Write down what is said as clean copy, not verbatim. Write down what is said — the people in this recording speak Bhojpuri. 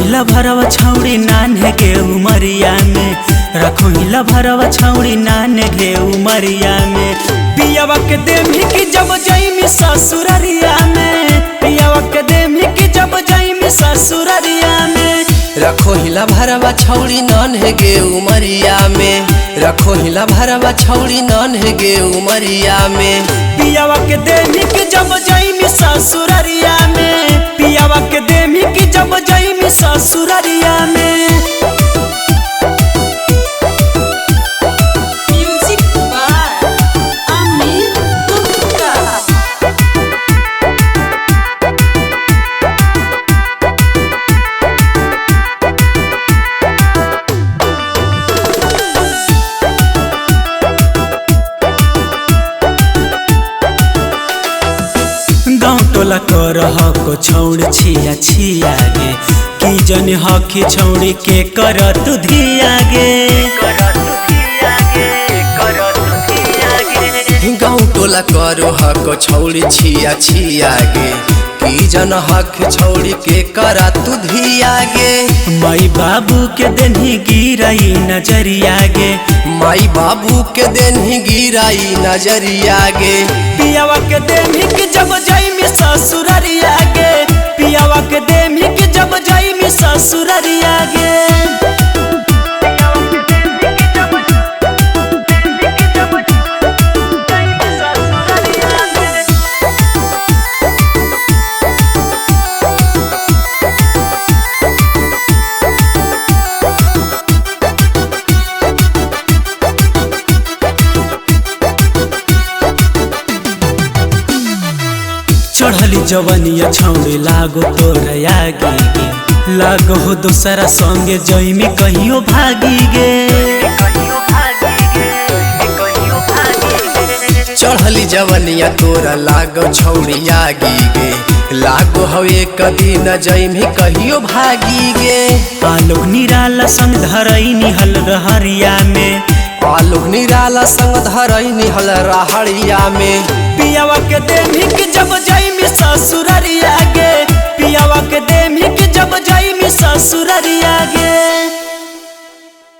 हिला भरवा छौड़ी नान्हे गे उमरिया में, रखो हिला भरवा छौड़ी नान्हे गे उमरिया में। पियावा के देमी की जब जाइमी ससुररिया में, पियावा के देमी की जब जाइमी ससुररिया में। रखो हिला भरवा छौड़ी नान्हे गे उमरिया में, रखो हिला भरवा छौड़ी नान्हे गे उमरिया में। पियावा के देमी की जब जाइमी ससुररिया में, पियावा के देमी की जब जाइमी ससुररिया में। गाँव टोला कर हको छौड़ छिया छिया गे, की जन हकी छौड़ी के कर तू धिया गे। गाँव टोला करो हक छौड़ी छिया छिया गे, की जन हक छौड़ी के करा तू धिया गे। माई बाबू के देनी गिराई नजरिया गे, माई बाबू के देनी गिराई नजरिया गे। पियावा के देनी की जब जाइमी ससुररिया गे, पियावा के देनी की जब जाइमी ससुररिया गे। चढ़ली जवनिया छौड़े लागो तोरया गे, लागो हो दोसरा संगे जइमी कहियो भागी गे। चढ़ली जवनिया तोरा लागो छौड़िया गे, लागो हवे कदी न जइमी कहियो भागी गे। आलोक निराला संग धरई निहल रहरिया में, आलोक निराला संग धरई निहल रहरिया में। पियावा के देमी की जब जाइमी ससुररिया गे, पियावा के देमी की जब जाइमी ससुररिया गे।